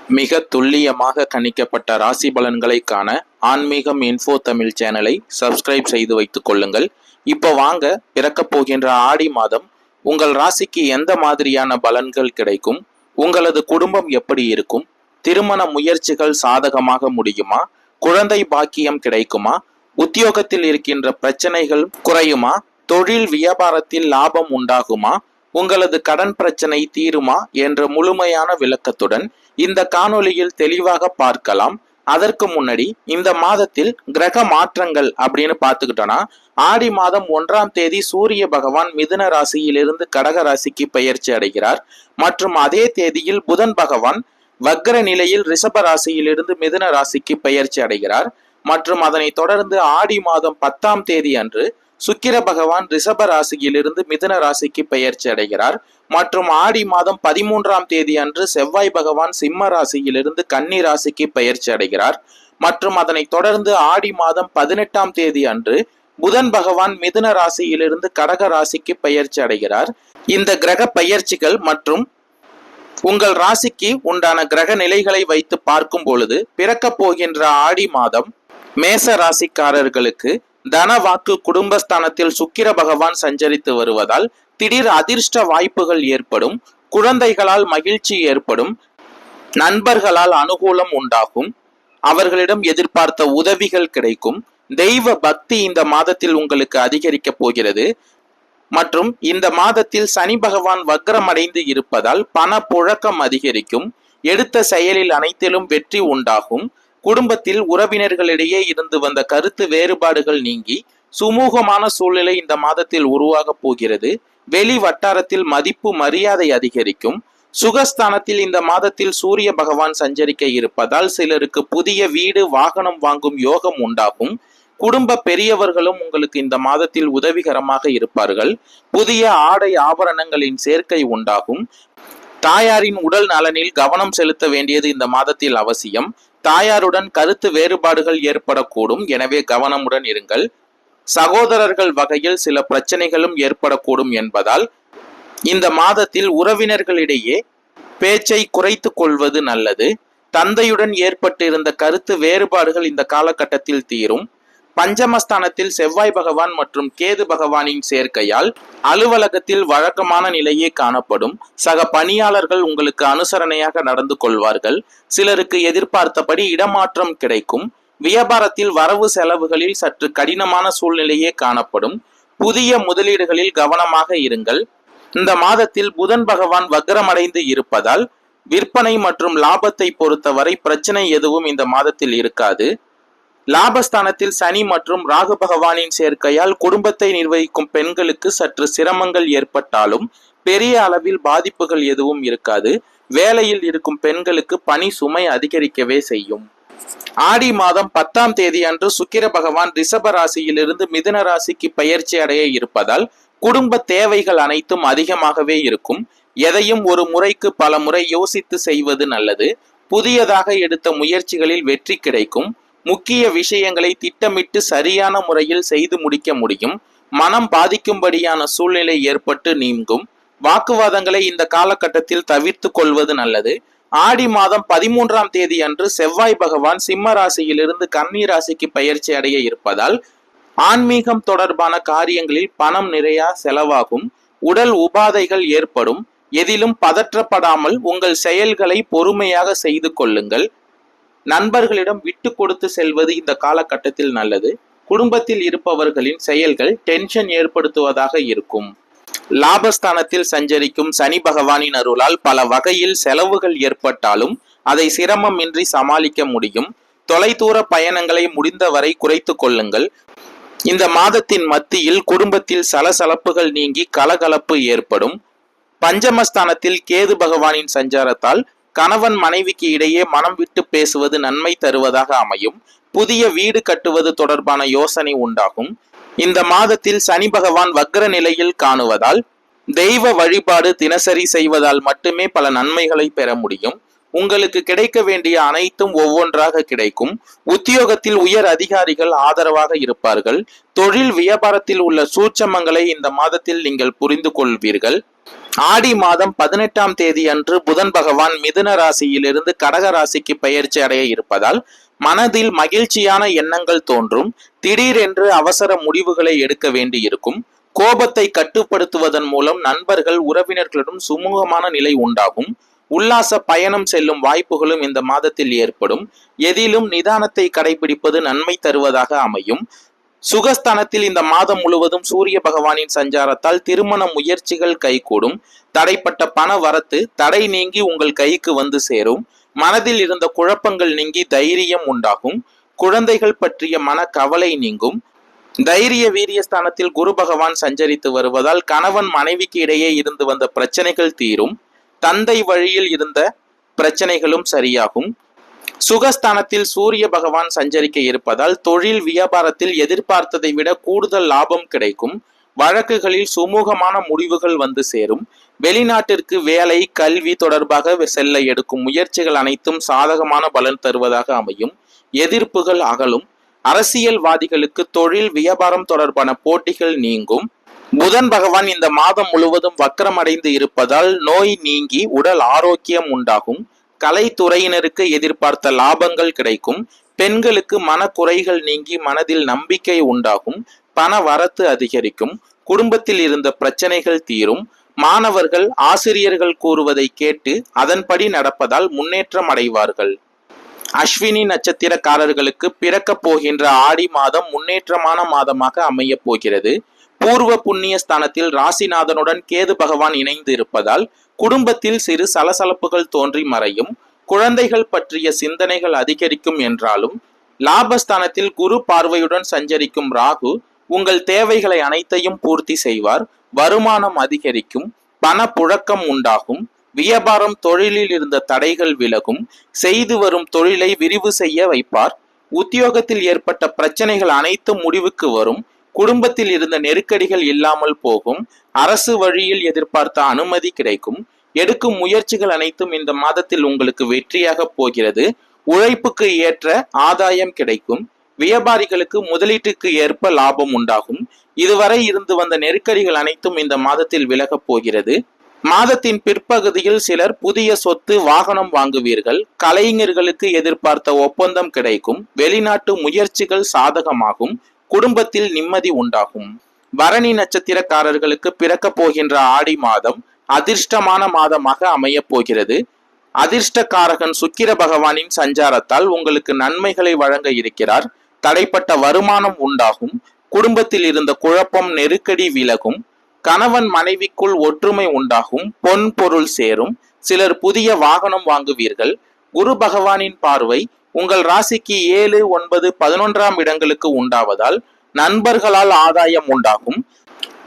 மிக துல்லியமாக கணிக்கப்பட்ட ராசி பலன்களை காண ஆன்மீகம் இன்ஃபோ தமிழ் சேனலை சப்ஸ்கிரைப் செய்து வைத்துக் கொள்ளுங்கள். இப்போ வாங்க, பிறக்கப் போகின்ற ஆடி மாதம் உங்கள் ராசிக்கு எந்த மாதிரியான பலன்கள் கிடைக்கும், உங்களது குடும்பம் எப்படி இருக்கும், திருமண முயற்சிகள் சாதகமாக முடியுமா, குழந்தை பாக்கியம் கிடைக்குமா, உத்தியோகத்தில் இருக்கின்ற பிரச்சனைகள் குறையுமா, தொழில் வியாபாரத்தில் லாபம் உண்டாகுமா, உங்களது கடன் பிரச்சனை தீருமா என்ற முழுமையான விளக்கத்துடன் இந்த காணொளியில் தெளிவாக பார்க்கலாம். அதற்கு முன்னாடி இந்த மாதத்தில் கிரக மாற்றங்கள் அப்படின்னு பார்த்துக்கிட்டோம்னா, ஆடி மாதம் 1ஆம் தேதி சூரிய பகவான் மிதுன ராசியிலிருந்து கடக ராசிக்கு பெயர்ச்சி அடைகிறார். மற்றும் அதே தேதியில் புதன் பகவான் வக்ர நிலையில் ரிஷப ராசியிலிருந்து மிதுன ராசிக்கு பெயர்ச்சி அடைகிறார். மற்றும் அதனை தொடர்ந்து ஆடி மாதம் 10ஆம் தேதி அன்று சுக்கிர பகவான் ரிஷப ராசியிலிருந்து மிதுன ராசிக்கு பெயர்ச்சி அடைகிறார். மற்றும் ஆடி மாதம் 13ஆம் தேதி அன்று செவ்வாய் பகவான் சிம்ம ராசியிலிருந்து கன்னி ராசிக்கு பெயர்ச்சி அடைகிறார். மற்றும் அதனை தொடர்ந்து ஆடி மாதம் 18ஆம் தேதி அன்று புதன் பகவான் மிதுன ராசியிலிருந்து கடக ராசிக்கு பெயர்ச்சி அடைகிறார். இந்த கிரக பெயர்ச்சிகள் மற்றும் உங்கள் ராசிக்கு உண்டான கிரக நிலைகளை வைத்து பார்க்கும் பொழுது, பிறக்க போகின்ற ஆடி மாதம் மேச ராசிக்காரர்களுக்கு தன வாக்கு குடும்பஸ்தானத்தில் சுக்கிர பகவான் சஞ்சரித்து வருவதால் திடீர் அதிர்ஷ்ட வாய்ப்புகள் ஏற்படும், குழந்தைகளால் மகிழ்ச்சி ஏற்படும், நண்பர்களால் அனுகூலம் உண்டாகும், அவர்களிடம் எதிர்பார்த்த உதவிகள் கிடைக்கும், தெய்வ பக்தி இந்த மாதத்தில் உங்களுக்கு அதிகரிக்க போகிறது. மற்றும் இந்த மாதத்தில் சனி பகவான் வக்ரமடைந்து இருப்பதால் பண புழக்கம் அதிகரிக்கும், எடுத்த செயலில் அனைத்திலும் வெற்றி உண்டாகும், குடும்பத்தில் உறவினர்களிடையே இருந்து வந்த கருத்து வேறுபாடுகள் நீங்கி சுமூகமான சூழ்நிலை இந்த மாதத்தில் உருவாக போகிறது. வெளி வட்டாரத்தில் மதிப்பு மரியாதை அதிகரிக்கும். சுகஸ்தானத்தில் இந்த மாதத்தில் சூரிய பகவான் சஞ்சரிக்க இருப்பதால் சிலருக்கு புதிய வீடு வாகனம் வாங்கும் யோகம் உண்டாகும். குடும்ப பெரியவர்களும் உங்களுக்கு இந்த மாதத்தில் உதவிகரமாக இருப்பார்கள். புதிய ஆடை ஆபரணங்களின் சேர்க்கை உண்டாகும். தாயாரின் உடல் நலனில் கவனம் செலுத்த வேண்டியது இந்த மாதத்தில் அவசியம். தாயாருடன் கருத்து வேறுபாடுகள் ஏற்படக்கூடும், எனவே கவனமுடன் இருங்கள். சகோதரர்கள் வகையில் சில பிரச்சனைகளும் ஏற்படக்கூடும் என்பதால் இந்த மாதத்தில் உறவினர்களிடையே பேச்சை குறைத்து கொள்வது நல்லது. தந்தையுடன் ஏற்பட்டிருந்த கருத்து வேறுபாடுகள் இந்த காலகட்டத்தில் தீரும். பஞ்சமஸ்தானத்தில் செவ்வாய் பகவான் மற்றும் கேது பகவானின் சேர்க்கையால் அலுவலகத்தில் வழக்கமான நிலையே காணப்படும். சக பணியாளர்கள் உங்களுக்கு அனுசரணையாக நடந்து கொள்வார்கள். சிலருக்கு எதிர்பார்த்தபடி இடமாற்றம் கிடைக்கும். வியாபாரத்தில் வரவு செலவுகளில் சற்று கடினமான சூழ்நிலையே காணப்படும். புதிய முதலீடுகளில் கவனமாக இருங்கள். இந்த மாதத்தில் புதன் பகவான் வக்ரமடைந்து இருப்பதால் விற்பனை மற்றும் லாபத்தை பொறுத்தவரை பிரச்சனை எதுவும் இந்த மாதத்தில் இருக்காது. லாபஸ்தானத்தில் சனி மற்றும் ராகு பகவானின் சேர்க்கையால் குடும்பத்தை நிர்வகிக்கும் பெண்களுக்கு சற்று சிரமங்கள் ஏற்பட்டாலும் பெரிய அளவில் பாதிப்புகள் எதுவும் இருக்காது. வேலையில் இருக்கும் பெண்களுக்கு பணி சுமை அதிகரிக்கவே செய்யும். ஆடி மாதம் 10ஆம் தேதி அன்று சுக்கிர பகவான் ரிஷப ராசியிலிருந்து மிதுன ராசிக்கு பெயர்ச்சி அடைய இருப்பதால் குடும்ப தேவைகள் அனைத்தும் அதிகமாகவே இருக்கும். எதையும் ஒரு முறைக்கு பல முறை யோசித்து செய்வது நல்லது. புதியதாக எடுத்த முயற்சிகளில் வெற்றி கிடைக்கும். முக்கிய விஷயங்களை திட்டமிட்டு சரியான முறையில் செய்து முடிக்க முடியும். மனம் பாதிக்கும்படியான சூழ்நிலை ஏற்பட்டு நீங்கும். வாக்குவாதங்களை இந்த காலகட்டத்தில் தவிர்த்து கொள்வது நல்லது. ஆடி மாதம் 13ஆம் தேதி அன்று செவ்வாய் பகவான் சிம்ம ராசியிலிருந்து கன்னி ராசிக்கு பெயர்ச்சி அடைய இருப்பதால் ஆன்மீகம் தொடர்பான காரியங்களில் பணம் நிறைய செலவாகும். உடல் உபாதைகள் ஏற்படும். எதிலும் பதற்றப்படாமல் உங்கள் செயல்களை பொறுமையாக செய்து கொள்ளுங்கள். நண்பர்களிடம் விட்டு கொடுத்து செல்வது இந்த காலகட்டத்தில் நல்லது. குடும்பத்தில் இருப்பவர்களின் செயல்கள் டென்ஷன் ஏற்படுத்துவதாக இருக்கும். லாபஸ்தானத்தில் சஞ்சரிக்கும் சனி பகவானின் அருளால் பல வகையில் செலவுகள் ஏற்பட்டாலும் அதை சிரமமின்றி சமாளிக்க முடியும். தொலைதூர பயணங்களை முடிந்தவரை குறைத்து கொள்ளுங்கள். இந்த மாதத்தின் மத்தியில் குடும்பத்தில் சலசலப்புகள் நீங்கி கலகலப்பு ஏற்படும். பஞ்சமஸ்தானத்தில் கேது பகவானின் சஞ்சாரத்தால் கணவன் மனைவிக்கு இடையே மனம் விட்டு பேசுவது நன்மை தருவதாக அமையும். புதிய வீடு கட்டுவது தொடர்பான யோசனை உண்டாகும். இந்த மாதத்தில் சனி பகவான் வக்ர நிலையில் காணுவதால் தெய்வ வழிபாடு தினசரி செய்வதால் மட்டுமே பல நன்மைகளை பெற முடியும். உங்களுக்கு கிடைக்க வேண்டிய அனைத்தும் ஒவ்வொன்றாக கிடைக்கும். உத்தியோகத்தில் உயர் அதிகாரிகள் ஆதரவாக இருப்பார்கள். தொழில் வியாபாரத்தில் உள்ள சூட்சமங்களை இந்த மாதத்தில் நீங்கள் புரிந்து கொள்வீர்கள். ஆடி மாதம் 18ஆம் தேதி அன்று புதன் பகவான் மிதுன ராசியிலிருந்து கடக ராசிக்கு பெயர்ச்சி அடைய இருப்பதால் மனதில் மகிழ்ச்சியான எண்ணங்கள் தோன்றும். திடீரென்று அவசர முடிவுகளை எடுக்க வேண்டி இருக்கும். கோபத்தை கட்டுப்படுத்துவதன் மூலம் நண்பர்கள் உறவினர்களிடம் சுமூகமான நிலை உண்டாகும். உல்லாச பயணம் செல்லும் வாய்ப்புகளும் இந்த மாதத்தில் ஏற்படும். எதிலும் நிதானத்தை கடைபிடிப்பது நன்மை தருவதாக அமையும். சுகஸ்தானத்தில் இந்த மாதம் முழுவதும் சூரிய பகவானின் சஞ்சாரத்தால் திருமண முயற்சிகள் கைகூடும். தடைப்பட்ட பண வரத்து தடை நீங்கி உங்கள் கைக்கு வந்து சேரும். மனதில் இருந்த குழப்பங்கள் நீங்கி தைரியம் உண்டாகும். குழந்தைகள் பற்றிய மன கவலை நீங்கும். தைரிய வீரியஸ்தானத்தில் குரு பகவான் சஞ்சரித்து வருவதால் கணவன் மனைவிக்கு இடையே இருந்து வந்த பிரச்சனைகள் தீரும். தந்தை வழியில் இருந்த பிரச்சனைகளும் சரியாகும். சுகஸ்தானத்தில் சூரிய பகவான் சஞ்சரிக்க இருப்பதால் தொழில் வியாபாரத்தில் எதிர்பார்த்ததை விட கூடுதல் லாபம் கிடைக்கும். வழக்குகளில் சுமூகமான முடிவுகள் வந்து சேரும். வெளிநாட்டிற்கு வேலை கல்வி தொடர்பாக செல்ல எடுக்கும் முயற்சிகள் அனைத்தும் சாதகமான பலன் தருவதாக அமையும். எதிர்ப்புகள் அகலும். அரசியல்வாதிகளுக்கு தொழில் வியாபாரம் தொடர்பான போட்டிகள் நீங்கும். புதன் பகவான் இந்த மாதம் முழுவதும் வக்கரமடைந்து இருப்பதால் நோய் நீங்கி உடல் ஆரோக்கியம் உண்டாகும். கலைத்துறையினருக்கு எதிர்பார்த்த லாபங்கள் கிடைக்கும். பெண்களுக்கு மனக்குறைகள் நீங்கி மனதில் நம்பிக்கை உண்டாகும். பண வரத்து அதிகரிக்கும். குடும்பத்தில் இருந்த பிரச்சனைகள் தீரும். மாணவர்கள் ஆசிரியர்கள் கூறுவதை கேட்டு அதன்படி நடப்பதால் முன்னேற்றம் அடைவார்கள். அஸ்வினி நட்சத்திரக்காரர்களுக்கு பிறக்க போகின்ற ஆடி மாதம் முன்னேற்றமான மாதமாக அமைய போகிறது. பூர்வ புண்ணிய ஸ்தானத்தில் ராசிநாதனுடன் கேது பகவான் இணைந்து இருப்பதால் குடும்பத்தில் சிறு சலசலப்புகள் தோன்றி மறையும். குழந்தைகள் பற்றிய சிந்தனைகள் அதிகரிக்கும் என்றாலும் லாபஸ்தானத்தில் குரு பார்வையுடன் சஞ்சரிக்கும் ராகு உங்கள் தேவைகளை அனைத்தையும் பூர்த்தி செய்வார். வருமானம் அதிகரிக்கும். பண புழக்கம் உண்டாகும். வியாபாரம் தொழிலில் இருந்த தடைகள் விலகும். செய்து வரும் தொழிலை விரிவு செய்ய வைப்பார். உத்தியோகத்தில் ஏற்பட்ட பிரச்சனைகள் அனைத்தும் முடிவுக்கு வரும். குடும்பத்தில் இருந்த நெருக்கடிகள் இல்லாமல் போகும். அரசு வழியில் எதிர்பார்த்த அனுமதி கிடைக்கும். எடுக்கும் முயற்சிகள் அனைத்தும் இந்த மாதத்தில் உங்களுக்கு வெற்றியாக போகிறது. உழைப்புக்கு ஏற்ற ஆதாயம் கிடைக்கும். வியாபாரிகளுக்கு முதலீட்டுக்கு ஏற்ப லாபம் உண்டாகும். இதுவரை இருந்து வந்த நெருக்கடிகள் அனைத்தும் இந்த மாதத்தில் விலகப் போகிறது. மாதத்தின் பிற்பகுதியில் சிலர் புதிய சொத்து வாகனம் வாங்குவீர்கள். கலைஞர்களுக்கு எதிர்பார்த்த ஒப்பந்தம் கிடைக்கும். வெளிநாட்டு முயற்சிகள் சாதகமாகும். குடும்பத்தில் நிம்மதி உண்டாகும். பரணி நட்சத்திரக்காரர்களுக்கு பிறக்க போகின்ற ஆடி மாதம் அதிர்ஷ்டமான மாதமாக அமைய போகிறது. அதிர்ஷ்டக்காரகன் சுக்கிர பகவானின் சஞ்சாரத்தால் உங்களுக்கு நன்மைகளை வழங்க இருக்கிறார். தடைப்பட்ட வருமானம் உண்டாகும். குடும்பத்தில் இருந்த குழப்பம் நெருக்கடி விலகும். கணவன் மனைவிக்குள் ஒற்றுமை உண்டாகும். பொன் பொருள் சேரும். சிலர் புதிய வாகனம் வாங்குவீர்கள். குரு பகவானின் பார்வை உங்கள் ராசிக்கு 7, 9, 11ஆம் இடங்களுக்கு உண்டாவதால் நண்பர்களால் ஆதாயம் உண்டாகும்.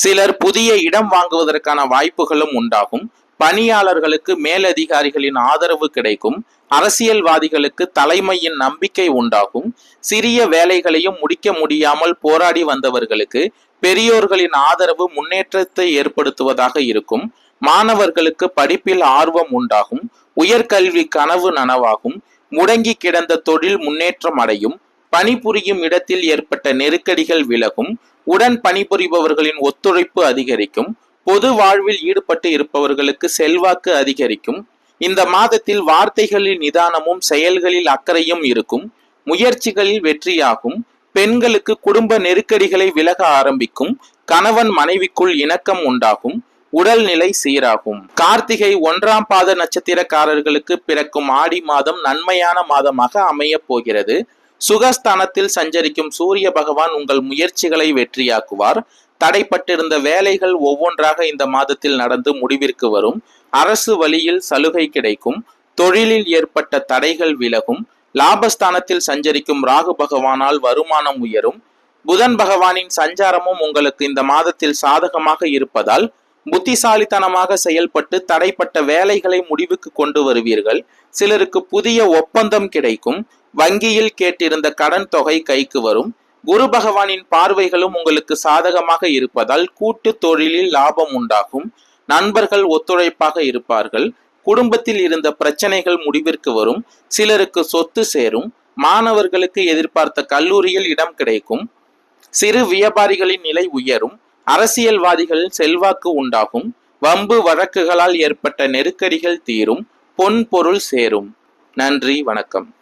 சிலர் புதிய இடம் வாங்குவதற்கான வாய்ப்புகளும் உண்டாகும். பணியாளர்களுக்கு மேலதிகாரிகளின் ஆதரவு கிடைக்கும். அரசியல்வாதிகளுக்கு தலைமையின் நம்பிக்கை உண்டாகும். சிறிய வேலைகளையும் முடிக்க முடியாமல் போராடி வந்தவர்களுக்கு பெரியோர்களின் ஆதரவு முன்னேற்றத்தை ஏற்படுத்துவதாக இருக்கும். மாணவர்களுக்கு படிப்பில் ஆர்வம் உண்டாகும். உயர்கல்வி கனவு நனவாகும். முடங்கி கிடந்த தொழில் முன்னேற்றம் அடையும். பணிபுரியும் இடத்தில் ஏற்பட்ட நெருக்கடிகள் விலகும். உடன் பணிபுரிபவர்களின் ஒத்துழைப்பு அதிகரிக்கும். பொது வாழ்வில் ஈடுபட்டு இருப்பவர்களுக்கு செல்வாக்கு அதிகரிக்கும். இந்த மாதத்தில் வார்த்தைகளில் நிதானமும் செயல்களில் அக்கறையும் இருக்கும். முயற்சிகளில் வெற்றியாகும். பெண்களுக்கு குடும்ப நெருக்கடிகளை விலக ஆரம்பிக்கும். கணவன் மனைவிக்குள் இணக்கம் உண்டாகும். உடல்நிலை சீராகும். கார்த்திகை 1ஆம் பாத நட்சத்திரக்காரர்களுக்கு பிறக்கும் ஆடி மாதம் நன்மையான மாதமாக அமைய போகிறது. சுகஸ்தானத்தில் சஞ்சரிக்கும் சூரிய பகவான் உங்கள் முயற்சிகளை வெற்றியாக்குவார். தடைப்பட்டிருந்த வேலைகள் ஒவ்வொன்றாக இந்த மாதத்தில் நடந்து முடிவிற்கு வரும். அரசு வழியில் சலுகை கிடைக்கும். தொழிலில் ஏற்பட்ட தடைகள் விலகும். லாபஸ்தானத்தில் சஞ்சரிக்கும் ராகு பகவானால் வருமானம் உயரும். புதன் பகவானின் சஞ்சாரமும் உங்களுக்கு இந்த மாதத்தில் சாதகமாக இருப்பதால் புத்திசாலித்தனமாக செயல்பட்டு தடைப்பட்ட வேலைகளை முடிவுக்கு கொண்டு வருவீர்கள். சிலருக்கு புதிய ஒப்பந்தம் கிடைக்கும். வங்கியில் கேட்டிருந்த கடன் தொகை கைக்கு வரும். குரு பகவானின் பார்வைகளும் உங்களுக்கு சாதகமாக இருப்பதால் கூட்டு தொழிலில் லாபம் உண்டாகும். நண்பர்கள் ஒத்துழைப்பாக இருப்பார்கள். குடும்பத்தில் இருந்த பிரச்சனைகள் முடிவிற்கு வரும். சிலருக்கு சொத்து சேரும். மாணவர்களுக்கு எதிர்பார்த்த கல்லூரியில் இடம் கிடைக்கும். சிறு வியாபாரிகளின் நிலை உயரும். அரசியல்வாதிகளின் செல்வாக்கு உண்டாகும். வம்பு வழக்குகளால் ஏற்பட்ட நெருக்கடிகள் தீரும், பொன் பொருள் சேரும். நன்றி, வணக்கம்.